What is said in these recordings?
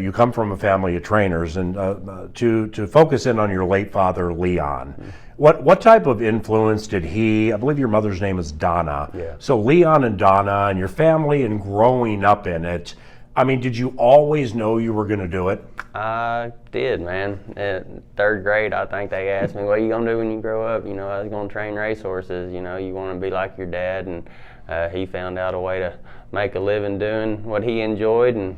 you come from a family of trainers, and to focus in on your late father, Leon. What type of influence did he? I believe your mother's name is Donna. Yeah. So Leon and Donna and your family and growing up in it. I mean, did you always know you were going to do it? I did, man. In third grade, I think they asked me, "What are you gonna do when you grow up?" I was gonna train racehorses. You want to be like your dad, and he found out a way to make a living doing what he enjoyed, and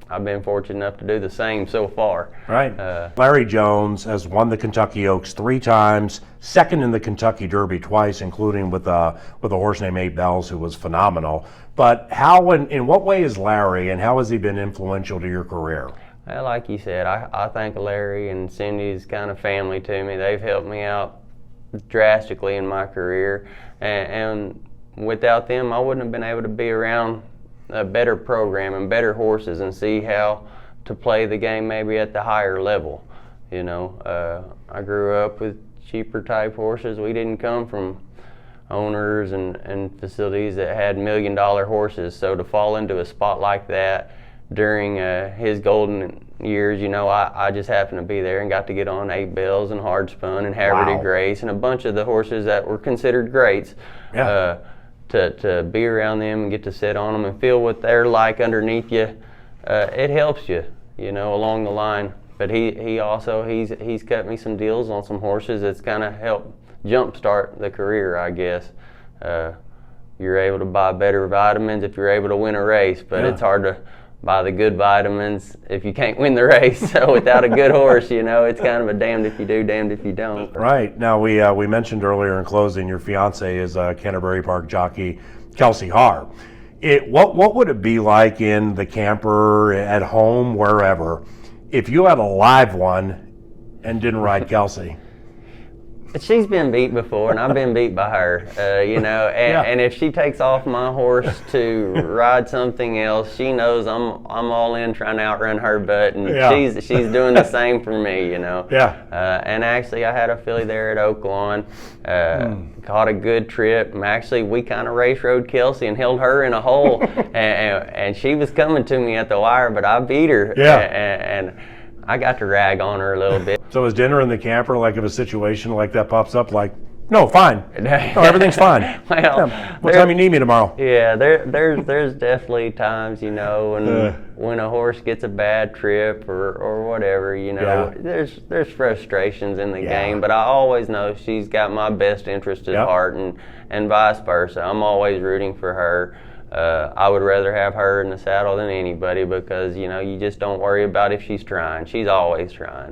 I've been fortunate enough to do the same so far. Right. Larry Jones has won the Kentucky Oaks 3 times, second in the Kentucky Derby twice, including with a horse named 8 Bells, who was phenomenal. But how and in what way is Larry, and how has he been influential to your career? Well, like you said, I think Larry and Cindy's kind of family to me. They've helped me out drastically in my career, and without them, I wouldn't have been able to be around a better program and better horses and see how to play the game maybe at the higher level. I grew up with cheaper type horses. We didn't come from owners and facilities that had $1 million horses, so to fall into a spot like that during his golden years, I just happened to be there and got to get on 8 Bells and Hard Spun and Haverty Grace and a bunch of the horses that were considered greats. Yeah. To be around them and get to sit on them and feel what they're like underneath you, it helps you, along the line. But he's cut me some deals on some horses that's kind of helped jumpstart the career, I guess. You're able to buy better vitamins if you're able to win a race, but it's hard to buy the good vitamins if you can't win the race. So without a good horse, it's kind of a damned if you do, damned if you don't. Right. Now, we mentioned earlier in closing, your fiance is Canterbury Park jockey Kelsey Haar. What would it be like in the camper, at home, wherever, if you had a live one and didn't ride Kelsey? She's been beat before, and I've been beat by her, and if she takes off my horse to ride something else, she knows I'm all in trying to outrun her butt, and she's doing the same for me, Yeah. And actually, I had a filly there at Oaklawn, caught a good trip, and actually we kind of race rode Kelsey and held her in a hole, and she was coming to me at the wire, but I beat her, and I got to rag on her a little bit. So is dinner in the camper, like if a situation like that pops up, like, no, fine. No, everything's fine. Well, what time you need me tomorrow? Yeah, there's definitely times, when a horse gets a bad trip or whatever, there's frustrations in the game, but I always know she's got my best interest at heart, and vice versa. I'm always rooting for her. I would rather have her in the saddle than anybody because, you just don't worry about if she's trying. She's always trying.